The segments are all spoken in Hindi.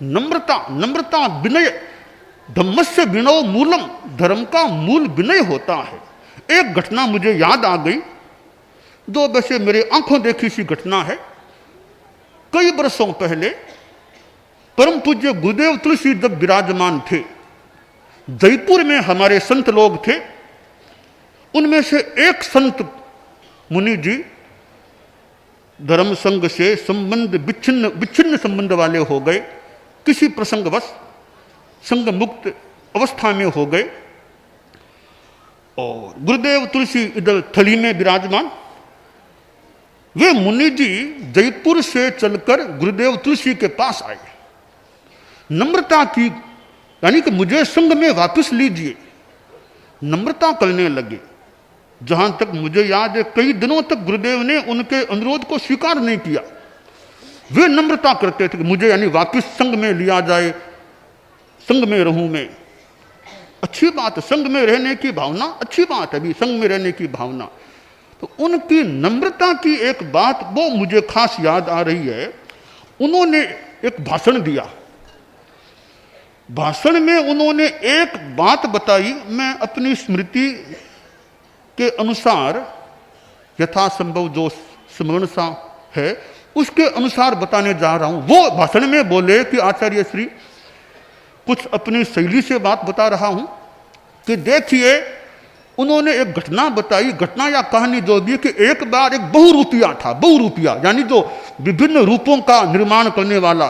नम्रता, नम्रता विनय, धम्मस्य विनयो मूलम, धर्म का मूल विनय होता है। एक घटना मुझे याद आ गई, जो वैसे मेरे आंखों देखी सी घटना है। कई वर्षों पहले परम पूज्य गुरुदेव तुलसी जब विराजमान थे, जयपुर में हमारे संत लोग थे। उनमें से एक संत मुनि जी धर्म संघ से संबंध विच्छिन्न संबंध वाले हो गए, किसी प्रसंगवश संघ मुक्त अवस्था में हो गए। और गुरुदेव तुलसी इधर थली में विराजमान। वे मुनि जी जयपुर से चलकर गुरुदेव तुलसी के पास आए, नम्रता की, यानी कि मुझे संघ में वापस लीजिए, नम्रता करने लगे। जहां तक मुझे याद है, कई दिनों तक गुरुदेव ने उनके अनुरोध को स्वीकार नहीं किया। वे नम्रता करते थे कि मुझे यानी वापस संघ में लिया जाए, संघ में रहूं मैं। अच्छी बात, संघ में रहने की भावना अच्छी बात है, भी संघ में रहने की भावना। तो उनकी नम्रता की एक बात वो मुझे खास याद आ रही है। उन्होंने एक भाषण दिया, भाषण में उन्होंने एक बात बताई, मैं अपनी स्मृति के अनुसार यथासंभव जो स्मरण सा है उसके अनुसार बताने जा रहा हूं। वो भाषण में बोले कि आचार्य श्री, कुछ अपनी शैली से बात बता रहा हूं कि देखिए, उन्होंने एक घटना बताई, घटना या कहानी जो दी कि एक बार एक बहुरूपिया था, बहुरूपिया यानी जो विभिन्न रूपों का निर्माण करने वाला,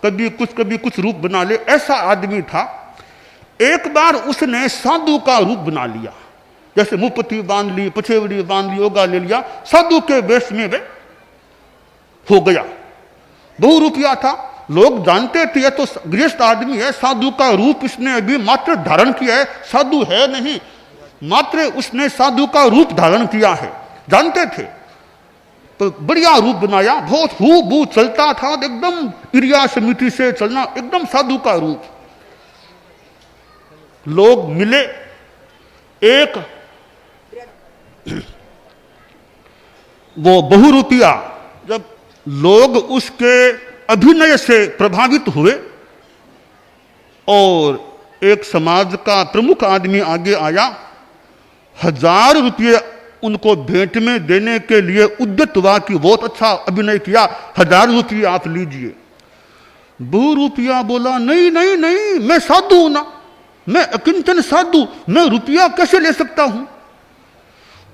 कभी कुछ रूप बना ले, ऐसा आदमी था। एक बार उसने साधु का रूप बना लिया, जैसे मुंहपट्टी बांध ली, पछेवड़ी बांध ली, योगा ले लिया, साधु के वेश में वे हो गया। बहुरूपिया था, लोग जानते थे तो गृहस्थ आदमी है, साधु का रूप इसने अभी मात्र धारण किया है, साधु है नहीं, मात्र उसने साधु का रूप धारण किया है, जानते थे। तो बढ़िया रूप बनाया, बहुत हूबहू चलता था, एकदम क्रिया समिति से चलना, एकदम साधु का रूप। लोग मिले, एक वो बहुरूपिया, जब लोग उसके अभिनय से प्रभावित हुए और एक समाज का प्रमुख आदमी आगे आया, 1000 रुपये उनको भेंट में देने के लिए उद्यत हुआ कि बहुत अच्छा अभिनय किया, 1000 रुपये आप लीजिए। बहुरूपिया बोला, नहीं नहीं नहीं, मैं साधु हूं ना, मैं अकिंचन साधु, मैं रुपया कैसे ले सकता हूं।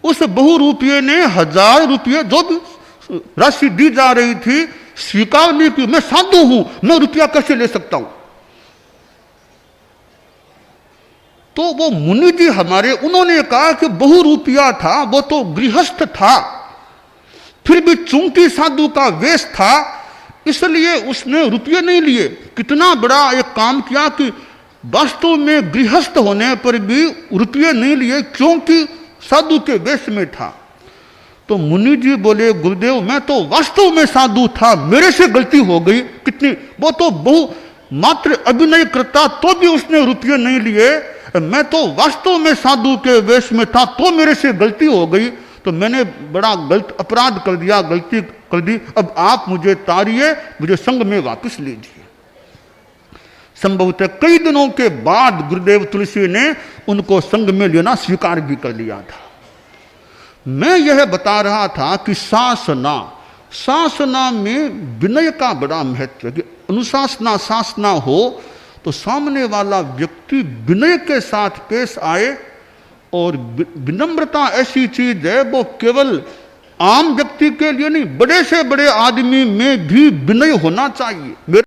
उस बहुरूपिये ने 1000 रुपये जो भी राशि दी जा रही थी स्वीकार नहीं की, मैं साधु हूं, मैं रुपया कैसे ले सकता हूं। तो वो मुनि जी हमारे, उन्होंने कहा कि बहुरूपिया था, वो तो गृहस्थ था, फिर भी चूंकि साधु का वेश था इसलिए उसने रुपये नहीं लिए। कितना बड़ा एक काम किया कि वास्तव में गृहस्थ होने पर भी रुपये नहीं लिए, क्योंकि साधु के वेश में था। तो मुनि जी बोले, गुरुदेव मैं तो वास्तव में साधु था, मेरे से गलती हो गई। कितनी, वो तो बहु मात्र अभिनय करता तो भी उसने रुपये नहीं लिए, मैं तो वास्तव में साधु के वेश में था तो मेरे से गलती हो गई, तो मैंने बड़ा गलत अपराध कर दिया, गलती कर दी। अब आप मुझे तारिए, मुझे संघ में वापस लीजिए। संभवतः कई दिनों के बाद गुरुदेव तुलसी ने उनको संघ में लेना स्वीकार भी कर लिया था। मैं यह बता रहा था कि शासना में विनय का बड़ा महत्व है कि अनुशासना शासना हो तो सामने वाला व्यक्ति विनय के साथ पेश आए। और विनम्रता ऐसी चीज है, वो केवल आम व्यक्ति के लिए नहीं, बड़े से बड़े आदमी में भी विनय होना चाहिए।